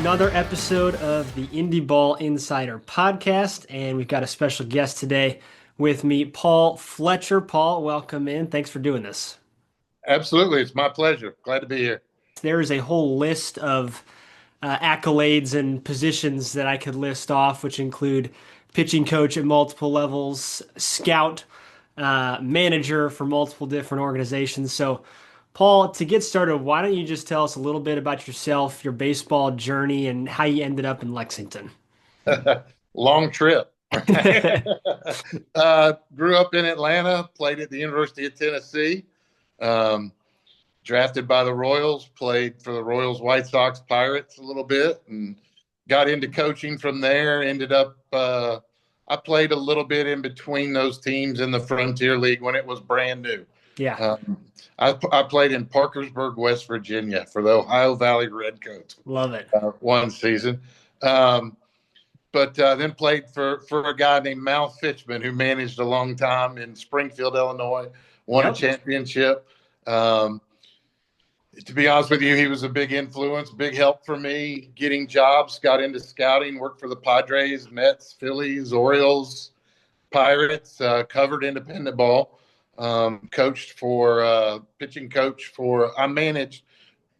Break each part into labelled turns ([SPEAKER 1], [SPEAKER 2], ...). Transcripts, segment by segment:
[SPEAKER 1] another episode of the Indy Ball Insider Podcast, and we've got a special guest today with me, Paul Fletcher. Paul, welcome in. Thanks for doing this.
[SPEAKER 2] Absolutely. It's my pleasure. Glad to be here.
[SPEAKER 1] There is a whole list of accolades and positions that I could list off, which include pitching coach at multiple levels, scout, manager for multiple different organizations. So, Paul, to get started, why don't you just tell us a little bit about yourself, your baseball journey, and how you ended up in Lexington?
[SPEAKER 2] Long trip. Grew up in Atlanta, played at the University of Tennessee, drafted by the Royals, played for the Royals, White Sox, Pirates a little bit, and got into coaching from there. Ended up, I played a little bit in between those teams in the Frontier League when it was brand new.
[SPEAKER 1] Yeah.
[SPEAKER 2] I played in Parkersburg, West Virginia for the Ohio Valley Redcoats.
[SPEAKER 1] Love it.
[SPEAKER 2] One season. But then played for a guy named Mal Fitchman, who managed a long time in Springfield, Illinois, won a championship. To be honest with you, he was a big influence, big help for me getting jobs, got into scouting, worked for the Padres, Mets, Phillies, Orioles, Pirates, covered independent ball. Coached for pitching coach for I managed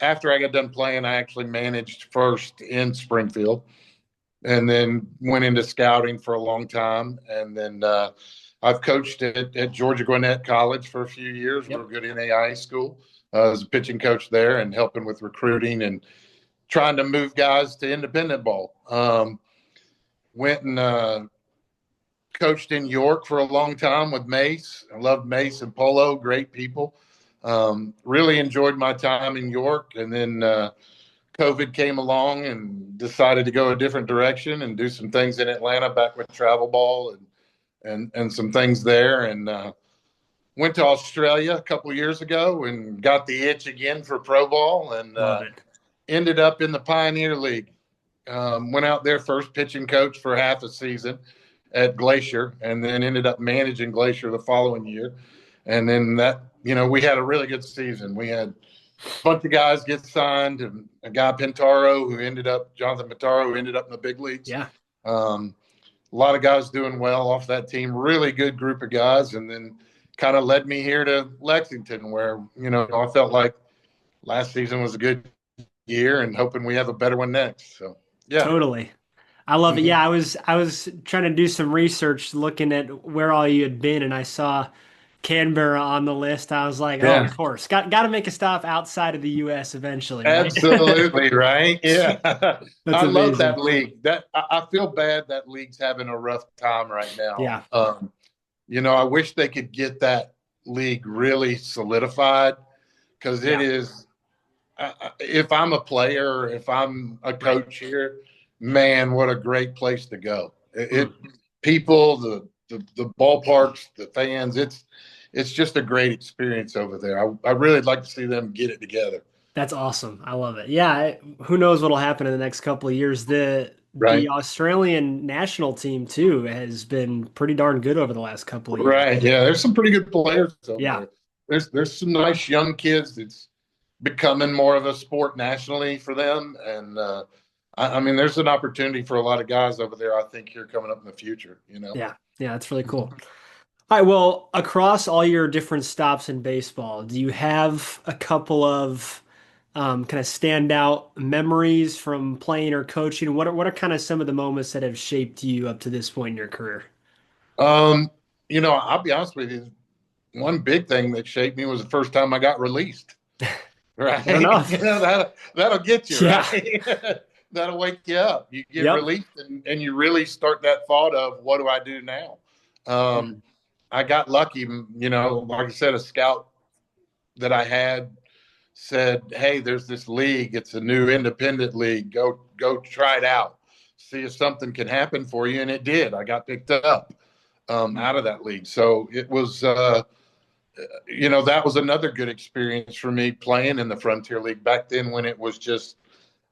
[SPEAKER 2] after I got done playing. I actually managed first in Springfield, and then went into scouting for a long time. And then I've coached at Georgia Gwinnett College for a few years. We're a good NAIA school. I was a pitching coach there and helping with recruiting and trying to move guys to independent ball. Went and coached in York for a long time with Mace. I loved Mace and Polo, great people. Really enjoyed my time in York. And then COVID came along and decided to go a different direction and do some things in Atlanta back with travel ball and some things there. And went to Australia a couple of years ago and got the itch again for pro ball and ended up in the Pioneer League. Went out there first pitching coach for half a season at Glacier, and then ended up managing Glacier the following year. And then we had a really good season. We had a bunch of guys get signed, and a guy Jonathan Pintaro, who ended up in the big leagues.
[SPEAKER 1] Yeah.
[SPEAKER 2] A lot of guys doing well off that team, really good group of guys. And then kind of led me here to Lexington, where, I felt like last season was a good year and hoping we have a better one next. So, yeah.
[SPEAKER 1] Totally. I love it. Yeah, I was trying to do some research looking at where all you had been, and I saw Canberra on the list. I was like, oh, of course. Got to make a stop outside of the U.S. eventually. Right?
[SPEAKER 2] Absolutely, right? Yeah. I love that league. I feel bad that league's having a rough time right now.
[SPEAKER 1] Yeah.
[SPEAKER 2] I wish they could get that league really solidified, because it is if I'm a player, if I'm a coach here, man, what a great place to go. People, the ballparks, the fans, it's just a great experience over there. I really like to see them get it together.
[SPEAKER 1] That's awesome. I love it. Yeah. Who knows what'll happen in the next couple of years. The Australian national team too has been pretty darn good over the last couple of years.
[SPEAKER 2] Right. Yeah. There's some pretty good players over there. There's some nice young kids. It's becoming more of a sport nationally for them. And, I mean, there's an opportunity for a lot of guys over there, I think, here coming up in the future,
[SPEAKER 1] Yeah, that's really cool. All right, well, across all your different stops in baseball, do you have a couple of kind of standout memories from playing or coaching? What are kind of some of the moments that have shaped you up to this point in your career?
[SPEAKER 2] I'll be honest with you. One big thing that shaped me was the first time I got released. Right?
[SPEAKER 1] Fair enough.
[SPEAKER 2] That'll get you,
[SPEAKER 1] Yeah.
[SPEAKER 2] right? That'll wake you up. You get released and you really start that thought of, what do I do now? I got lucky, like I said, a scout that I had said, hey, there's this league. It's a new independent league. Go try it out. See if something can happen for you. And it did. I got picked up out of that league. So it was, that was another good experience for me playing in the Frontier League back then, when it was just,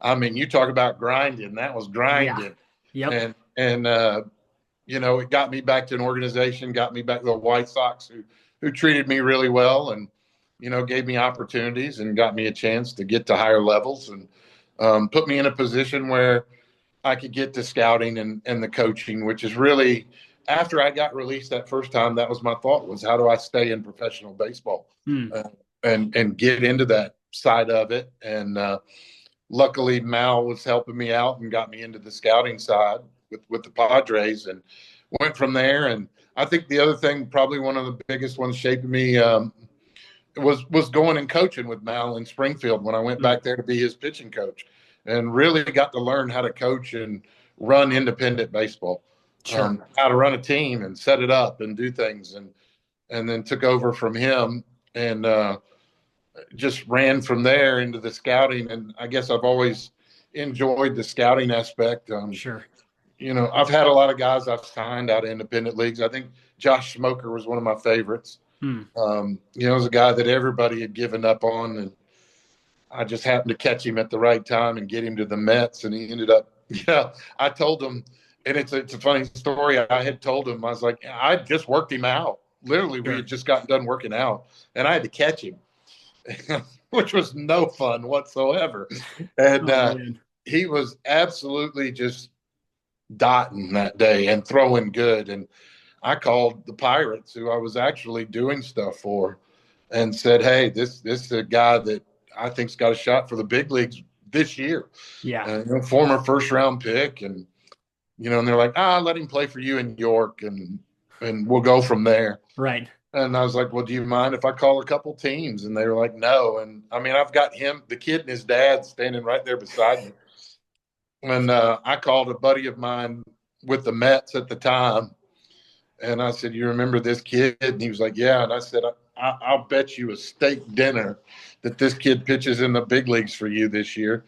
[SPEAKER 2] you talk about grinding. That was grinding.
[SPEAKER 1] Yeah. Yep.
[SPEAKER 2] And it got me back to an organization, got me back to the White Sox, who treated me really well and, gave me opportunities and got me a chance to get to higher levels. And put me in a position where I could get to scouting and the coaching, which is really, after I got released that first time, that was my thought, was how do I stay in professional baseball and get into that side of it. And luckily Mal was helping me out and got me into the scouting side with the Padres, and went from there. And I think the other thing, probably one of the biggest ones shaping me, was going and coaching with Mal in Springfield when I went back there to be his pitching coach, and really got to learn how to coach and run independent baseball, how to run a team and set it up and do things. And then took over from him and just ran from there into the scouting. And I guess I've always enjoyed the scouting aspect. I've had a lot of guys I've signed out of independent leagues. I think Josh Smoker was one of my favorites. It was a guy that everybody had given up on, and I just happened to catch him at the right time and get him to the Mets, and he ended up, I told him, and it's a funny story. I had told him, I was like, I just worked him out. Literally, we had just gotten done working out, and I had to catch him, which was no fun whatsoever. And he was absolutely just dotting that day and throwing good. And I called the Pirates, who I was actually doing stuff for, and said, hey, this is a guy that I think's got a shot for the big leagues this year. Former first-round pick. And, and they're like, let him play for you in York, and we'll go from there.
[SPEAKER 1] Right.
[SPEAKER 2] And I was like, well, do you mind if I call a couple teams? And they were like, no. And, I mean, I've got him, the kid and his dad, standing right there beside me. And I called a buddy of mine with the Mets at the time. And I said, you remember this kid? And he was like, yeah. And I said, I'll bet you a steak dinner that this kid pitches in the big leagues for you this year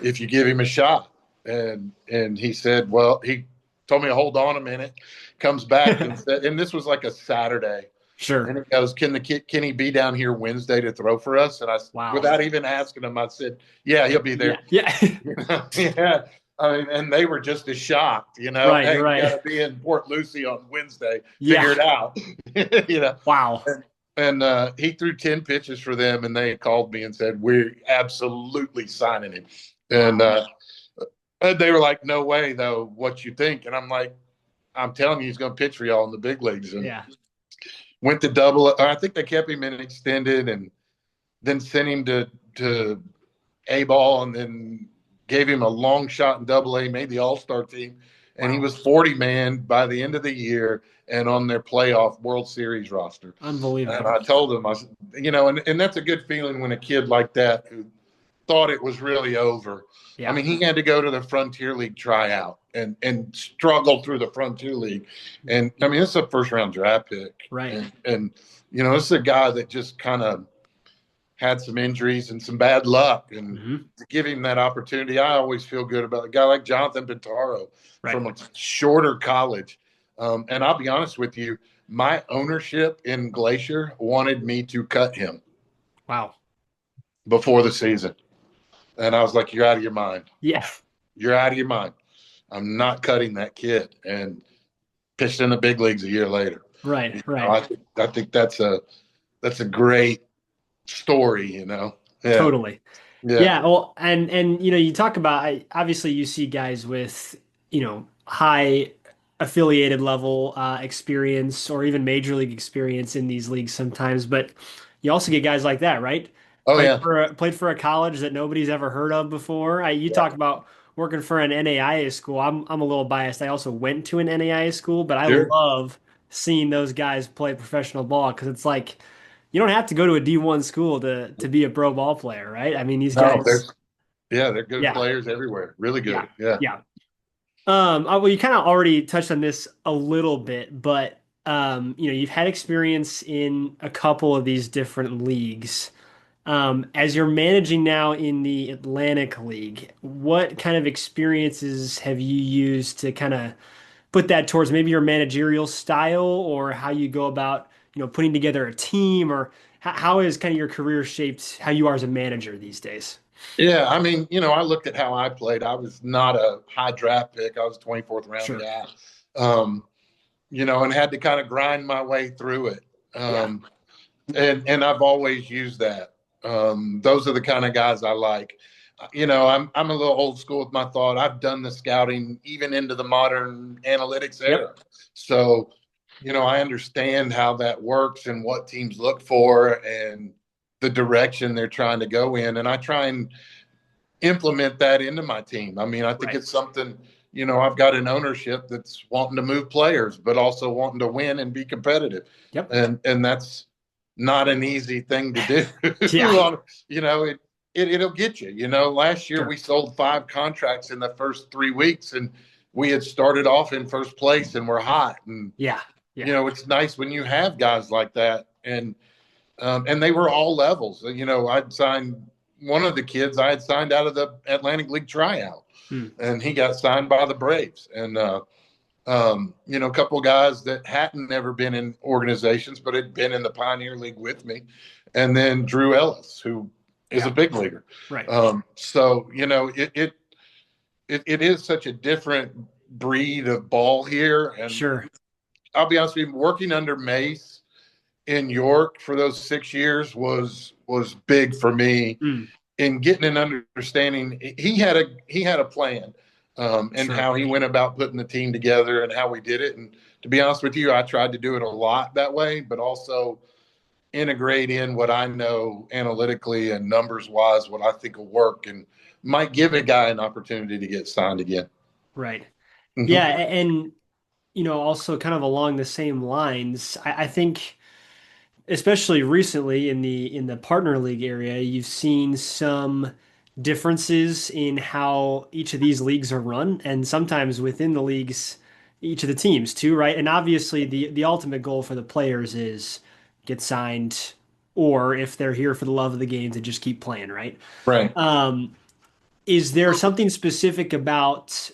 [SPEAKER 2] if you give him a shot. And he said, well, he told me to hold on a minute, comes back and said, and this was like a Saturday.
[SPEAKER 1] Sure.
[SPEAKER 2] And he goes, can he be down here Wednesday to throw for us? And I, without even asking him, I said, yeah, he'll be there.
[SPEAKER 1] Yeah.
[SPEAKER 2] Yeah. I mean, and they were just as shocked,
[SPEAKER 1] Right,
[SPEAKER 2] hey,
[SPEAKER 1] right.
[SPEAKER 2] You got to be in Port Lucie on Wednesday. Figure it out.
[SPEAKER 1] Wow.
[SPEAKER 2] And he threw 10 pitches for them, and they called me and said, we're absolutely signing him. And they were like, no way, though, what you think? And I'm like, I'm telling you, he's going to pitch for y'all in the big leagues. And went to double. I think they kept him in extended, and then sent him to A-ball, and then gave him a long shot in Double-A, made the All-Star team, and he was 40-man by the end of the year and on their playoff World Series roster.
[SPEAKER 1] Unbelievable.
[SPEAKER 2] And I told him, and that's a good feeling when a kid like that who thought it was really over. I mean, he had to go to the Frontier League tryout and struggle through the Frontier League. And, I mean, it's a first-round draft pick.
[SPEAKER 1] Right.
[SPEAKER 2] And this is a guy that just kind of had some injuries and some bad luck, and to give him that opportunity, I always feel good about a guy like Jonathan Pintaro from a shorter college. And I'll be honest with you, my ownership in Glacier wanted me to cut him.
[SPEAKER 1] Wow.
[SPEAKER 2] Before the season. And I was like, you're out of your mind.
[SPEAKER 1] Yeah.
[SPEAKER 2] You're out of your mind. I'm not cutting that kid. And pitched in the big leagues a year later.
[SPEAKER 1] Right.
[SPEAKER 2] I think that's a great story, Yeah.
[SPEAKER 1] Totally. Yeah. Well, and you talk about, obviously you see guys with, high affiliated level experience or even major league experience in these leagues sometimes, but you also get guys like that, right? Played for a college that nobody's ever heard of before. You talk about working for an NAIA school. I'm a little biased. I also went to an NAIA school, but I love seeing those guys play professional ball, because it's like, you don't have to go to a D1 school to be a pro ball player, right? I mean, these guys.
[SPEAKER 2] They're good players everywhere. Really good.
[SPEAKER 1] Yeah. Well, you kind of already touched on this a little bit, but you've had experience in a couple of these different leagues. As you're managing now in the Atlantic League, what kind of experiences have you used to kind of put that towards maybe your managerial style, or how you go about, putting together a team, or how has kind of your career shaped how you are as a manager these days?
[SPEAKER 2] Yeah, I mean, I looked at how I played. I was not a high draft pick. I was a 24th round guy, and had to kind of grind my way through it. And I've always used that. Those are the kind of guys I like. I'm a little old school with my thought. I've done the scouting even into the modern analytics
[SPEAKER 1] Yep.
[SPEAKER 2] era. So, I understand how that works and what teams look for and the direction they're trying to go in. And I try and implement that into my team. I mean, I think
[SPEAKER 1] Right.
[SPEAKER 2] it's something, I've got an ownership that's wanting to move players, but also wanting to win and be competitive.
[SPEAKER 1] Yep.
[SPEAKER 2] And that's not an easy thing to do.
[SPEAKER 1] Yeah.
[SPEAKER 2] It'll get you. Last year
[SPEAKER 1] Sure.
[SPEAKER 2] we sold 5 contracts in the first 3 weeks, and we had started off in first place and we're hot. And
[SPEAKER 1] Yeah. Yeah.
[SPEAKER 2] it's nice when you have guys like that, and they were all levels. I'd signed one of the kids I had signed out of the Atlantic League tryout,
[SPEAKER 1] Hmm.
[SPEAKER 2] and he got signed by the Braves. And a couple of guys that hadn't ever been in organizations but had been in the Pioneer League with me, and then Drew Ellis, who is a big leaguer.
[SPEAKER 1] Right.
[SPEAKER 2] So it is such a different breed of ball here. And
[SPEAKER 1] Sure.
[SPEAKER 2] I'll be honest with you, working under Mace in York for those 6 years was big for me
[SPEAKER 1] Mm.
[SPEAKER 2] in getting an understanding. He had a plan, and
[SPEAKER 1] Sure.
[SPEAKER 2] how he went about putting the team together and how we did it. And to be honest with you, I tried to do it a lot that way, but also integrate in what I know analytically and numbers wise, what I think will work and might give a guy an opportunity to get signed again.
[SPEAKER 1] Right.
[SPEAKER 2] Mm-hmm.
[SPEAKER 1] Yeah. And, also kind of along the same lines, I think, especially recently in the partner league area, you've seen some differences in how each of these leagues are run, and sometimes within the leagues, each of the teams too, right? And obviously, the ultimate goal for the players is get signed, or if they're here for the love of the game, to just keep playing, right?
[SPEAKER 2] Right.
[SPEAKER 1] Um, is there something specific about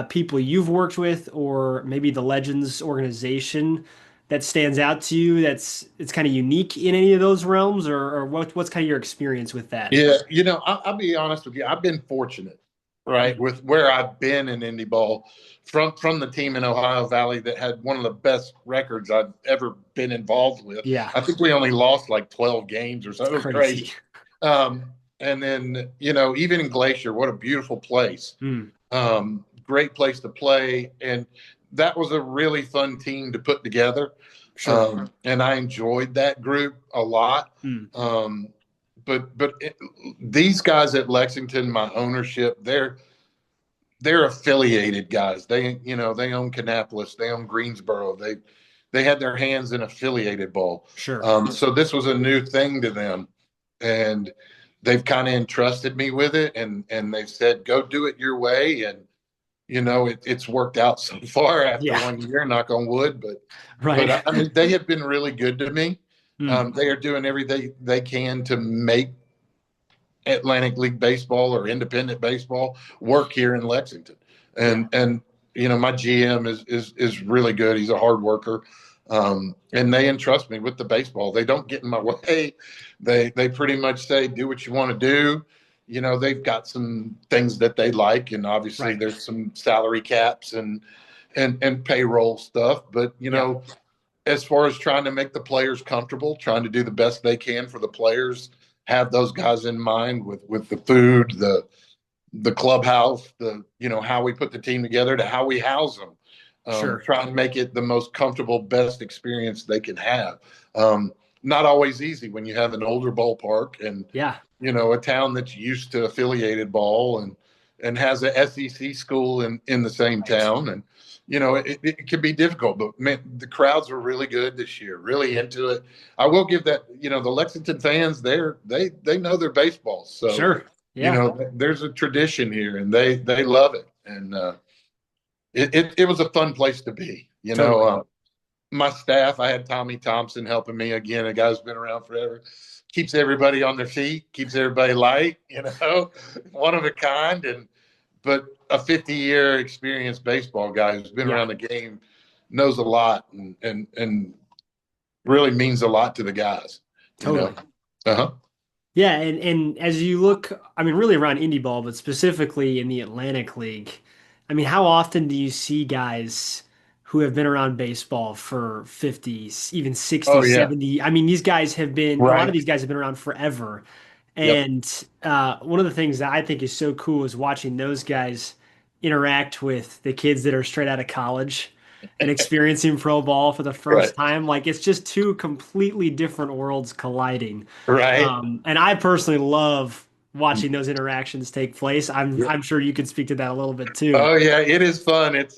[SPEAKER 1] people you've worked with, or maybe the Legends organization, that stands out to you? It's kind of unique in any of those realms, or what's kind of your experience with that?
[SPEAKER 2] Yeah, I'll be honest with you. I've been fortunate, right,
[SPEAKER 1] Mhm.
[SPEAKER 2] with where I've been in Indy Ball, from the team in Ohio Valley that had one of the best records I've ever been involved with.
[SPEAKER 1] Yeah,
[SPEAKER 2] I think we only lost like 12 games or
[SPEAKER 1] it's
[SPEAKER 2] something. It was
[SPEAKER 1] crazy.
[SPEAKER 2] crazy. And then, even in Glacier, what a beautiful place.
[SPEAKER 1] Mm,
[SPEAKER 2] Great place to play. And that was a really fun team to put together.
[SPEAKER 1] sure.
[SPEAKER 2] And I enjoyed that group a lot.
[SPEAKER 1] Mm,
[SPEAKER 2] But these guys at Lexington, my ownership, they're affiliated guys. They own Kannapolis, they own Greensboro. They had their hands in affiliated ball.
[SPEAKER 1] sure.
[SPEAKER 2] So this was a new thing to them, and they've kind of entrusted me with it, and they've said, go do it your way. And it's worked out so far after
[SPEAKER 1] Yeah,
[SPEAKER 2] 1 year, knock on wood. But
[SPEAKER 1] right.
[SPEAKER 2] I mean, they have been really good to me.
[SPEAKER 1] Mm,
[SPEAKER 2] They are doing everything they can to make Atlantic League baseball or independent baseball work here in Lexington.
[SPEAKER 1] yeah,
[SPEAKER 2] And my GM is really good. He's a hard worker. And they entrust me with the baseball. They don't get in my way. They pretty much say, do what you want to do. They've got some things that they like, and obviously
[SPEAKER 1] right.
[SPEAKER 2] there's some salary caps and payroll stuff. But
[SPEAKER 1] Yeah,
[SPEAKER 2] as far as trying to make the players comfortable, trying to do the best they can for the players, have those guys in mind with the food, the clubhouse, how we put the team together to how we house them.
[SPEAKER 1] sure.
[SPEAKER 2] Try and make it the most comfortable, best experience they can have. Not always easy when you have an older ballpark and
[SPEAKER 1] Yeah,
[SPEAKER 2] a town that's used to affiliated ball and has a SEC school in the same
[SPEAKER 1] right.
[SPEAKER 2] town. And it can be difficult, but man, the crowds were really good this year, really into it. I will give that, the Lexington fans there, they know their baseball. So,
[SPEAKER 1] Sure. Yeah,
[SPEAKER 2] there's a tradition here, and they love it. And it was a fun place to be.
[SPEAKER 1] totally.
[SPEAKER 2] My staff, I had Tommy Thompson helping me again, a guy who's been around forever, keeps everybody on their feet, keeps everybody light, one of a kind. But a 50-year experienced baseball guy who's been
[SPEAKER 1] Yeah,
[SPEAKER 2] around the game, knows a lot, and really means a lot to the guys.
[SPEAKER 1] totally.
[SPEAKER 2] Uh-huh.
[SPEAKER 1] Yeah, and as you look, I mean, really around indie ball, but specifically in the Atlantic League, I mean, how often do you see guys who have been around baseball for 50, even 60,
[SPEAKER 2] Oh yeah.
[SPEAKER 1] 70? I mean, these guys have been, a lot of
[SPEAKER 2] Right.
[SPEAKER 1] these guys have been around forever.
[SPEAKER 2] Yep.
[SPEAKER 1] And one of the things that I think is so cool is watching those guys interact with the kids that are straight out of college and experiencing pro ball for the
[SPEAKER 2] Right.
[SPEAKER 1] first time. Like it's just two completely different worlds colliding.
[SPEAKER 2] Right.
[SPEAKER 1] And I personally love watching those interactions take place. I'm sure you could speak to that a little bit too.
[SPEAKER 2] Oh yeah, it is fun. It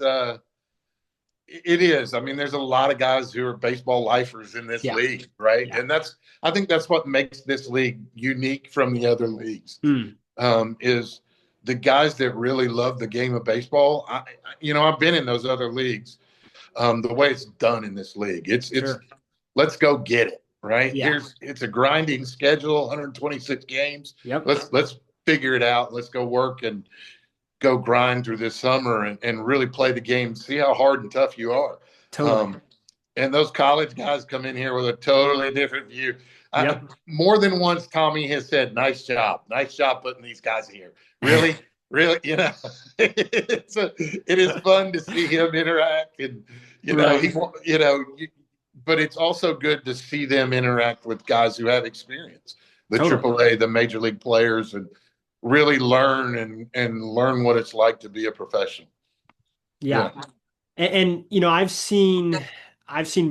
[SPEAKER 2] is. I mean, there's a lot of guys who are baseball lifers in this
[SPEAKER 1] Yeah.
[SPEAKER 2] league, right?
[SPEAKER 1] Yeah.
[SPEAKER 2] And I think that's what makes this league unique from the other leagues.
[SPEAKER 1] Mm,
[SPEAKER 2] Is the guys that really love the game of baseball. I've been in those other leagues. The way it's done in this league, it's
[SPEAKER 1] sure.
[SPEAKER 2] let's go get it, right?
[SPEAKER 1] Yeah.
[SPEAKER 2] It's a grinding schedule, 126 games.
[SPEAKER 1] Yep.
[SPEAKER 2] Let's figure it out. Let's go work and go grind through this summer and really play the game, see how hard and tough you are.
[SPEAKER 1] Totally.
[SPEAKER 2] And those college guys come in here with a totally different view.
[SPEAKER 1] Yep.
[SPEAKER 2] More than once, Tommy has said, nice job putting these guys here. Really, really, it is fun to see him interact and,
[SPEAKER 1] Right.
[SPEAKER 2] but it's also good to see them interact with guys who have experience, the
[SPEAKER 1] Totally.
[SPEAKER 2] AAA, the major league players, and really learn and learn what it's like to be a professional.
[SPEAKER 1] Yeah. I've seen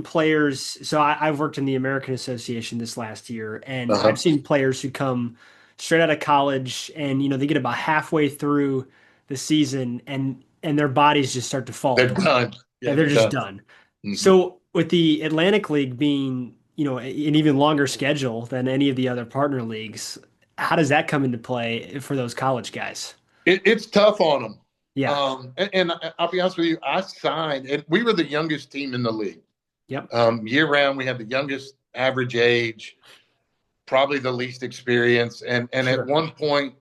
[SPEAKER 1] players. So I've worked in the American Association this last year, and
[SPEAKER 2] Uh-huh.
[SPEAKER 1] I've seen players who come straight out of college, and they get about halfway through the season, and their bodies just start to fall
[SPEAKER 2] They're
[SPEAKER 1] apart.
[SPEAKER 2] done.
[SPEAKER 1] Yeah,
[SPEAKER 2] Yeah,
[SPEAKER 1] they're
[SPEAKER 2] they're
[SPEAKER 1] just
[SPEAKER 2] done.
[SPEAKER 1] done.
[SPEAKER 2] Mm-hmm.
[SPEAKER 1] So with the Atlantic League being, an even longer schedule than any of the other partner leagues, how does that come into play for those college guys?
[SPEAKER 2] It's tough on them.
[SPEAKER 1] Yeah.
[SPEAKER 2] And I'll be honest with you, I signed, and we were the youngest team in the league.
[SPEAKER 1] Yep.
[SPEAKER 2] Year round, we had the youngest average age, probably the least experience. And
[SPEAKER 1] Sure.
[SPEAKER 2] at one point,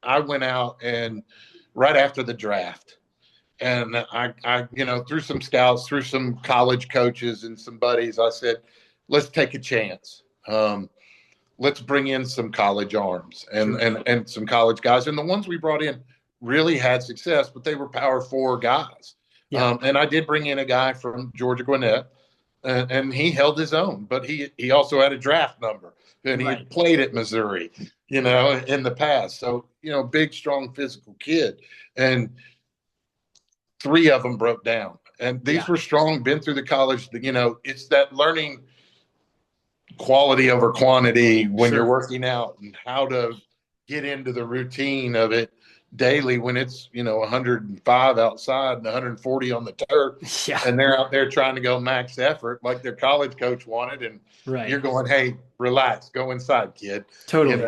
[SPEAKER 2] I went out and right after the draft, and I through some scouts, through some college coaches and some buddies, I said, let's take a chance. Let's bring in some college arms and,
[SPEAKER 1] Sure.
[SPEAKER 2] and some college guys. And the ones we brought in really had success, but they were power four guys.
[SPEAKER 1] Yeah.
[SPEAKER 2] And I did bring in a guy from Georgia Gwinnett, and he held his own, but he also had a draft number, and he had played at Missouri, in the past. So, big, strong, physical kid. And three of them broke down. And these were strong, been through the college. It's that learning quality over quantity when you're working out and how to get into the routine of it daily when it's 105 outside and 140 on the turf, and they're out there trying to go max effort like their college coach wanted, and you're going, hey, relax, go inside, kid.
[SPEAKER 1] Totally.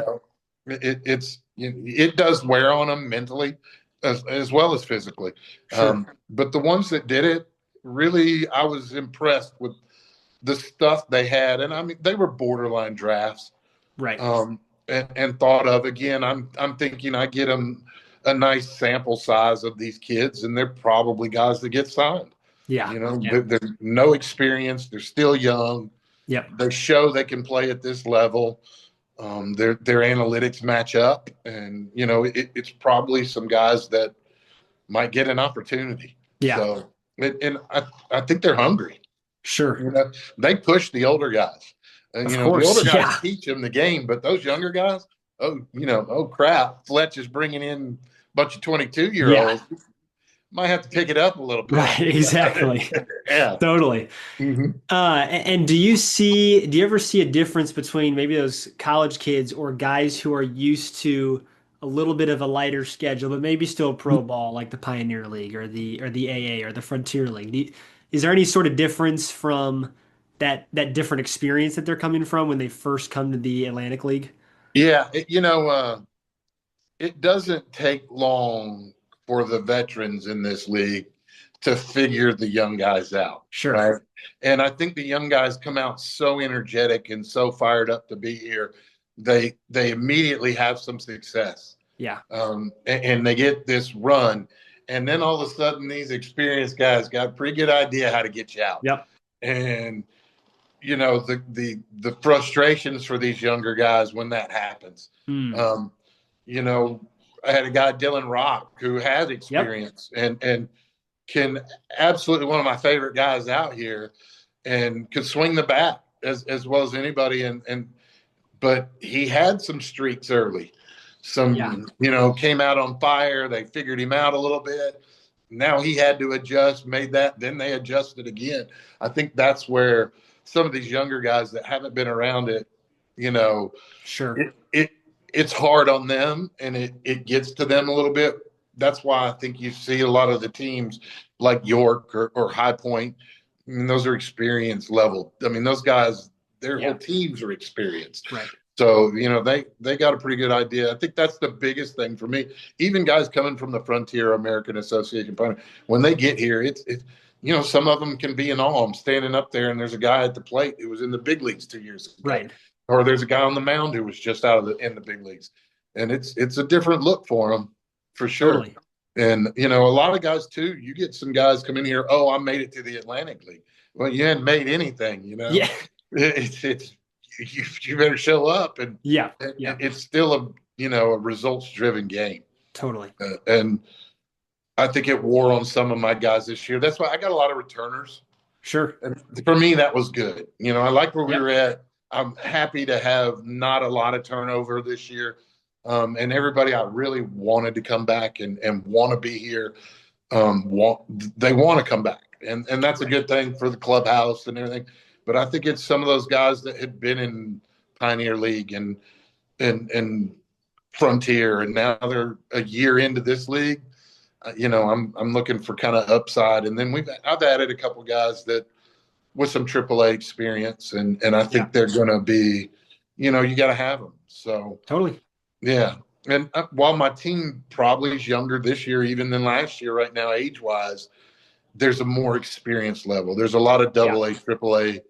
[SPEAKER 2] It does wear on them mentally as well as physically.
[SPEAKER 1] Sure.
[SPEAKER 2] But the ones that did it, really, I was impressed with the stuff they had. And I mean, they were borderline drafts.
[SPEAKER 1] Right.
[SPEAKER 2] And thought of, again, I'm thinking I get them a nice sample size of these kids, and they're probably guys that get signed.
[SPEAKER 1] Yeah.
[SPEAKER 2] They're no experience. They're still young.
[SPEAKER 1] Yep.
[SPEAKER 2] They show they can play at this level. Their analytics match up, and it's probably some guys that might get an opportunity.
[SPEAKER 1] Yeah.
[SPEAKER 2] So, and I think they're hungry.
[SPEAKER 1] Sure.
[SPEAKER 2] They push the older guys. And,
[SPEAKER 1] Of
[SPEAKER 2] the
[SPEAKER 1] course,
[SPEAKER 2] older guys teach them the game, but those younger guys, oh crap, Fletch is bringing in a bunch of 22-year-olds. Might have to pick it up a little bit.
[SPEAKER 1] Right, exactly.
[SPEAKER 2] Yeah.
[SPEAKER 1] Totally.
[SPEAKER 2] Mm-hmm.
[SPEAKER 1] And do you ever see a difference between maybe those college kids or guys who are used to a little bit of a lighter schedule, but maybe still pro ball, like the Pioneer League or the AA or the Frontier League? Is there any sort of difference from that different experience that they're coming from when they first come to the Atlantic League?
[SPEAKER 2] Yeah, it doesn't take long for the veterans in this league to figure the young guys out.
[SPEAKER 1] Sure.
[SPEAKER 2] Right? And I think the young guys come out so energetic and so fired up to be here. They immediately have some success.
[SPEAKER 1] Yeah.
[SPEAKER 2] And they get this run. And then all of a sudden, these experienced guys got a pretty good idea how to get you out.
[SPEAKER 1] Yep.
[SPEAKER 2] And, the frustrations for these younger guys when that happens. I had a guy, Dylan Rock, who has experience and can absolutely, one of my favorite guys out here, and could swing the bat as well as anybody. but he had some streaks early. Came out on fire. They figured him out a little bit. Now he had to adjust, made that, then they adjusted again. I think that's where some of these younger guys that haven't been around it,
[SPEAKER 1] sure,
[SPEAKER 2] it's hard on them, and it gets to them a little bit. That's why I think you see a lot of the teams like York or High Point. I mean, those are experience level. I mean, those guys, their whole teams are experienced.
[SPEAKER 1] Right.
[SPEAKER 2] So, they got a pretty good idea. I think that's the biggest thing for me. Even guys coming from the Frontier American Association, when they get here, it's some of them can be in awe. I'm standing up there and there's a guy at the plate who was in the big leagues 2 years ago.
[SPEAKER 1] Right.
[SPEAKER 2] Or there's a guy on the mound who was just in the big leagues. And it's a different look for them, for sure.
[SPEAKER 1] Totally.
[SPEAKER 2] And, a lot of guys, too, you get some guys come in here, I made it to the Atlantic League. Well, you hadn't made anything,
[SPEAKER 1] Yeah.
[SPEAKER 2] It's you better show up. And it's still a results-driven game.
[SPEAKER 1] Totally.
[SPEAKER 2] And I think it wore on some of my guys this year. That's why I got a lot of returners.
[SPEAKER 1] Sure.
[SPEAKER 2] And for me, that was good. I like where we were at. I'm happy to have not a lot of turnover this year. And everybody I really wanted to come back and want to be here, they want to come back. And that's a good thing for the clubhouse and everything. But I think it's some of those guys that had been in Pioneer League and Frontier, and now they're a year into this league. I'm looking for kind of upside. And then I've added a couple guys that with some AAA experience, and I think they're going to be, you got to have them. So
[SPEAKER 1] totally. Yeah.
[SPEAKER 2] And while my team probably is younger this year, even than last year right now, age-wise, there's a more experience level. There's a lot of AA, AAA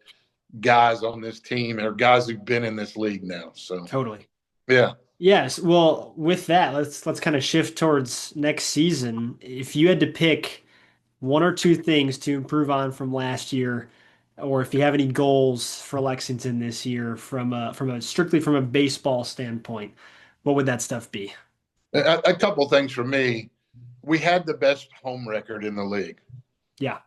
[SPEAKER 2] guys on this team, or guys who've been in this league now. So
[SPEAKER 1] totally.
[SPEAKER 2] Yeah.
[SPEAKER 1] Yes. Well, with that, let's kind of shift towards next season. If you had to pick one or two things to improve on from last year, or if you have any goals for Lexington this year strictly from a baseball standpoint, what would that stuff be?
[SPEAKER 2] A couple things for me. We had the best home record in the league.
[SPEAKER 1] Yeah.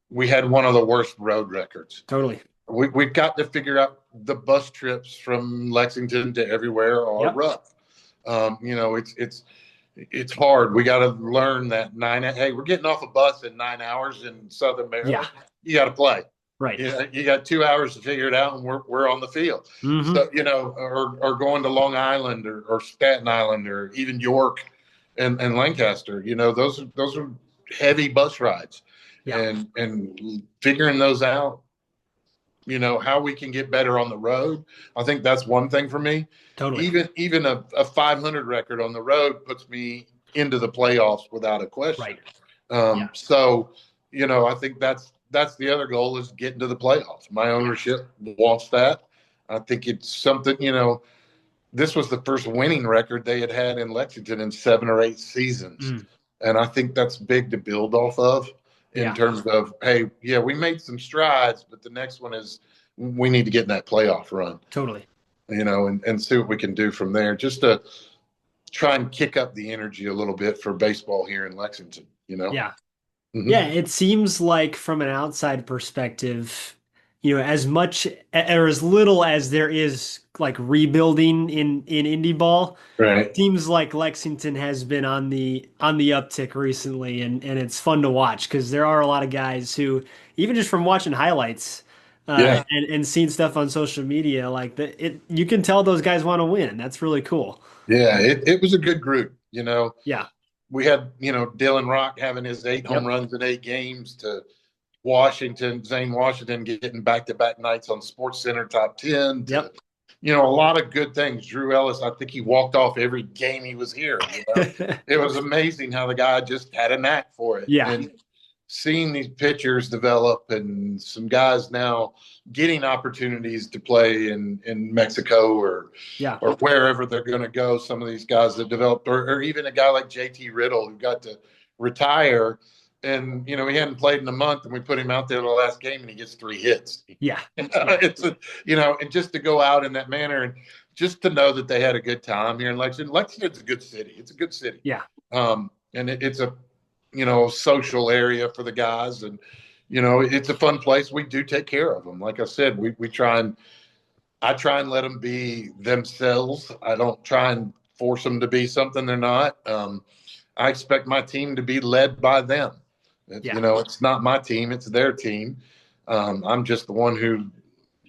[SPEAKER 2] We had one of the worst road records.
[SPEAKER 1] Totally.
[SPEAKER 2] We've got to figure out the bus trips from Lexington to everywhere are rough. It's hard. We got to learn that hey, we're getting off a bus in 9 hours in Southern Maryland.
[SPEAKER 1] Yeah.
[SPEAKER 2] You got to play.
[SPEAKER 1] Right.
[SPEAKER 2] You got 2 hours to figure it out, and we're on the field.
[SPEAKER 1] Mm-hmm.
[SPEAKER 2] So, or going to Long Island or Staten Island or even York and Lancaster. Those are heavy bus rides. Yeah. And figuring those out, how we can get better on the road. I think that's one thing for me.
[SPEAKER 1] Totally.
[SPEAKER 2] Even a 500 record on the road puts me into the playoffs without a question.
[SPEAKER 1] Right.
[SPEAKER 2] So, I think that's the other goal, is getting to the playoffs. My ownership wants that. I think it's something, this was the first winning record they had in Lexington in 7 or 8 seasons. And I think that's big to build off of. In terms of, hey, we made some strides, but the next one is we need to get in that playoff run.
[SPEAKER 1] Totally.
[SPEAKER 2] And see what we can do from there, just to try and kick up the energy a little bit for baseball here in Lexington,
[SPEAKER 1] Yeah.
[SPEAKER 2] Mm-hmm.
[SPEAKER 1] Yeah, it seems like from an outside perspective, as much or as little as there is like rebuilding in Indy ball,
[SPEAKER 2] right?
[SPEAKER 1] It seems like Lexington has been on the uptick recently, and it's fun to watch because there are a lot of guys who, even just from watching highlights and seeing stuff on social media, like you can tell those guys want to win. That's really cool.
[SPEAKER 2] Yeah, it was a good group,
[SPEAKER 1] Yeah.
[SPEAKER 2] We had, Dylan Rock having his 8 home runs in 8 games, to Zane Washington getting back-to-back nights on SportsCenter top 10. A lot of good things. Drew Ellis, I think he walked off every game he was here. It was amazing how the guy just had a knack for it.
[SPEAKER 1] Yeah.
[SPEAKER 2] And seeing these pitchers develop, and some guys now getting opportunities to play in Mexico or wherever they're going to go. Some of these guys that developed, or even a guy like JT Riddle, who got to retire, and he hadn't played in a month, and we put him out there the last game and he gets 3 hits.
[SPEAKER 1] Yeah.
[SPEAKER 2] It's and just to go out in that manner, and just to know that they had a good time here in Lexington. Lexington's a good city. It's a good city.
[SPEAKER 1] Yeah.
[SPEAKER 2] And it's a social area for the guys, and it's a fun place. We do take care of them. Like I said, we try and I try and let them be themselves. I don't try and force them to be something they're not. I expect my team to be led by them.
[SPEAKER 1] Yeah.
[SPEAKER 2] It's not my team; it's their team. I'm just the one who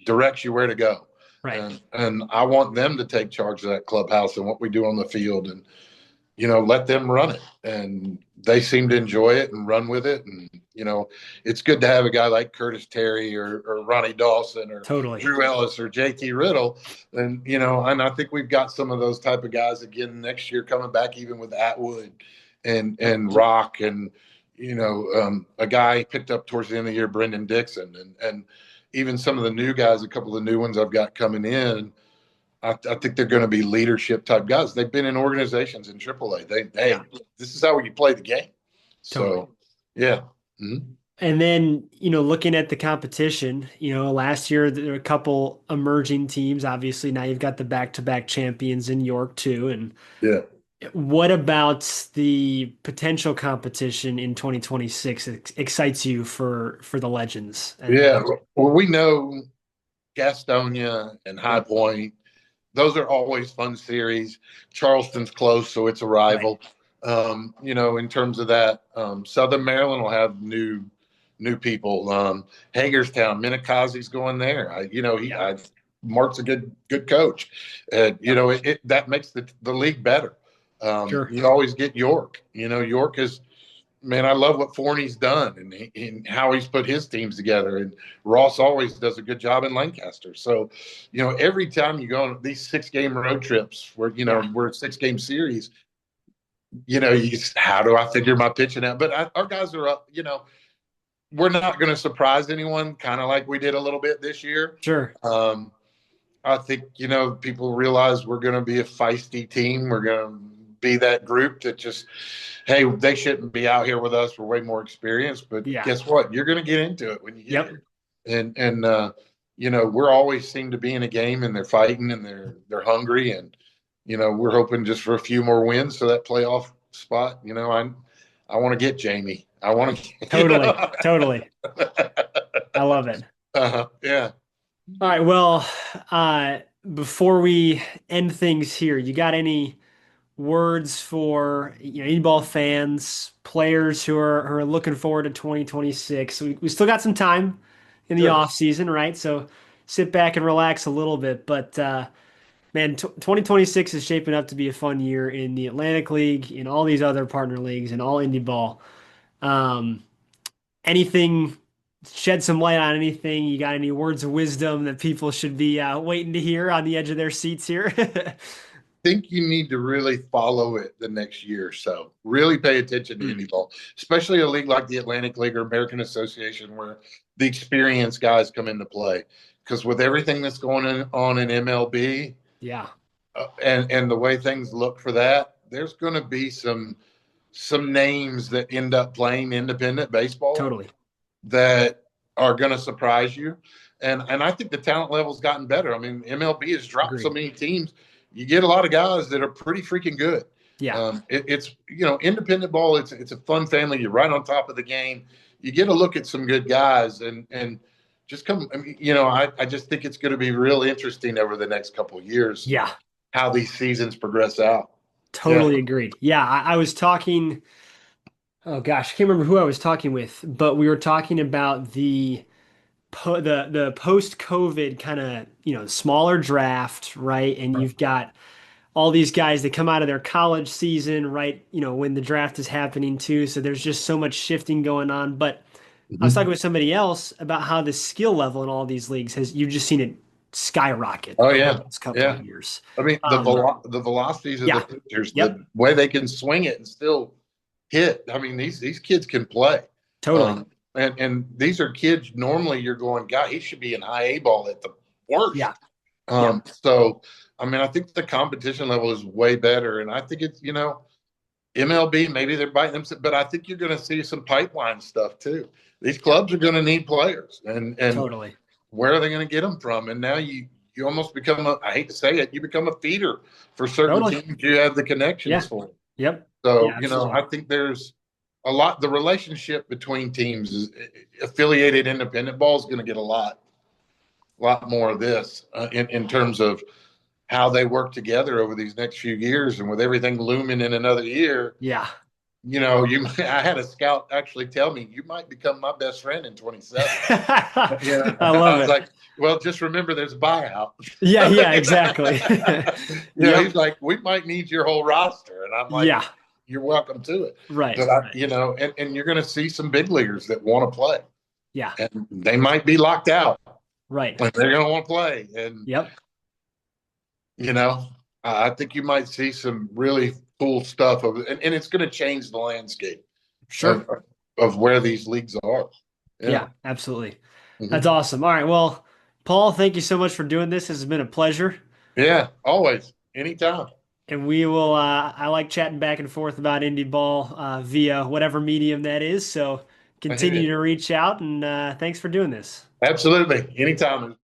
[SPEAKER 2] directs you where to go,
[SPEAKER 1] Right.
[SPEAKER 2] and I want them to take charge of that clubhouse and what we do on the field, and let them run it. And they seem to enjoy it and run with it. And, it's good to have a guy like Curtis Terry or Ronnie Dawson or
[SPEAKER 1] Totally.
[SPEAKER 2] Drew Ellis or JT Riddle. And I think we've got some of those type of guys again next year coming back, even with Atwood and Rock and, a guy picked up towards the end of the year, Brendan Dixon, and even some of the new guys, a couple of the new ones I've got coming in. I think they're going to be leadership type guys. They've been in organizations in AAA. This is how you play the game.
[SPEAKER 1] Totally.
[SPEAKER 2] So, yeah. Mm-hmm.
[SPEAKER 1] And then, looking at the competition, last year there were a couple emerging teams. Obviously, now you've got the back-to-back champions in York too. And
[SPEAKER 2] Yeah.
[SPEAKER 1] what about the potential competition in 2026 excites you for the Legends?
[SPEAKER 2] Yeah. Well, we know Gastonia and High Point. Those are always fun series. Charleston's close, so it's a rival. Right. In terms of that, Southern Maryland will have new people. Hagerstown, Minnecazi's going there. Mark's a good coach. That makes the league better.
[SPEAKER 1] Sure.
[SPEAKER 2] You always get York. York is, man, I love what Forney's done and how he's put his teams together. And Ross always does a good job in Lancaster. So, every time you go on these 6-game road trips where, we're a 6-game series, how do I figure my pitching out? But our guys are up, we're not going to surprise anyone, kind of like we did a little bit this year.
[SPEAKER 1] Sure.
[SPEAKER 2] I think, people realize we're going to be a feisty team. We're going to be that group that just, hey, they shouldn't be out here with us. We're way more experienced. But guess what? You're going to get into it when you get here. And we're always seem to be in a game and they're fighting and they're hungry. And, we're hoping just for a few more wins. So that playoff spot, I want to get Jamie. I want to
[SPEAKER 1] totally. I love it.
[SPEAKER 2] Yeah.
[SPEAKER 1] All right. Well, before we end things here, you got any words for Indy Ball fans, players who are looking forward to 2026? We still got some time in the off season, right? So sit back and relax a little bit. But man, 2026 is shaping up to be a fun year in the Atlantic League, in all these other partner leagues, and all Indy Ball. Anything, shed some light on anything? You got any words of wisdom that people should be waiting to hear on the edge of their seats here?
[SPEAKER 2] Think you need to really follow it the next year or so. Really pay attention to Indy Ball, especially a league like the Atlantic League or American Association where the experienced guys come into play. Because with everything that's going on in MLB, and the way things look for that, there's going to be some names that end up playing independent baseball that are going to surprise you. And I think the talent level's gotten better. I mean, MLB has dropped so many teams. You get a lot of guys that are pretty freaking good. Yeah. It's independent ball. It's a fun family. You're right on top of the game. You get a look at some good guys and just come. I mean, I just think it's going to be real interesting over the next couple of years.
[SPEAKER 1] Yeah.
[SPEAKER 2] How these seasons progress out.
[SPEAKER 1] Totally agreed. Yeah. I was talking, oh gosh, I can't remember who I was talking with, but we were talking about the post-COVID kind of, smaller draft, right? And you've got all these guys that come out of their college season, right? When the draft is happening too. So there's just so much shifting going on. But I was talking with somebody else about how the skill level in all these leagues you've just seen it skyrocket.
[SPEAKER 2] Oh yeah,
[SPEAKER 1] the last couple of years.
[SPEAKER 2] I mean, the velocities of the pitchers, the way they can swing it and still hit. I mean, these kids can play.
[SPEAKER 1] Totally.
[SPEAKER 2] And these are kids, normally you're going, God, he should be in high A ball at the worst.
[SPEAKER 1] Yeah.
[SPEAKER 2] So, I mean, I think the competition level is way better. And I think it's, MLB, maybe they're biting them, but I think you're going to see some pipeline stuff too. These clubs are going to need players. And
[SPEAKER 1] totally.
[SPEAKER 2] Where are they going to get them from? And now you almost become I hate to say it, you become a feeder for certain teams you have the connections for.
[SPEAKER 1] Yep.
[SPEAKER 2] So, I think there's a lot. The relationship between teams is affiliated independent ball is going to get a lot lot more of this in terms of how they work together over these next few years, and with everything looming in another year.
[SPEAKER 1] Yeah.
[SPEAKER 2] I had a scout actually tell me, you might become my best friend in 27. Yeah.
[SPEAKER 1] I love
[SPEAKER 2] I was
[SPEAKER 1] it.
[SPEAKER 2] like, well, just remember there's a buyout.
[SPEAKER 1] Yeah, exactly.
[SPEAKER 2] He's
[SPEAKER 1] Yep.
[SPEAKER 2] like, we might need your whole roster. And I'm like,
[SPEAKER 1] Yeah.
[SPEAKER 2] you're welcome to it.
[SPEAKER 1] Right.
[SPEAKER 2] But
[SPEAKER 1] Right.
[SPEAKER 2] and you're going to see some big leaguers that want to play,
[SPEAKER 1] Yeah.
[SPEAKER 2] and they might be locked out,
[SPEAKER 1] Right.
[SPEAKER 2] but they're going to want to play. And,
[SPEAKER 1] Yep.
[SPEAKER 2] you know, I think you might see some really cool stuff and it's going to change the landscape
[SPEAKER 1] Sure.
[SPEAKER 2] of where these leagues are.
[SPEAKER 1] Yeah, absolutely. That's
[SPEAKER 2] Mhm.
[SPEAKER 1] awesome. All right. Well, Paul, thank you so much for doing this. This has been a pleasure.
[SPEAKER 2] Yeah, always, anytime.
[SPEAKER 1] And we will, I like chatting back and forth about indie ball via whatever medium that is. So
[SPEAKER 2] I hear
[SPEAKER 1] continue
[SPEAKER 2] you.
[SPEAKER 1] to reach out and thanks for doing this.
[SPEAKER 2] Absolutely, anytime.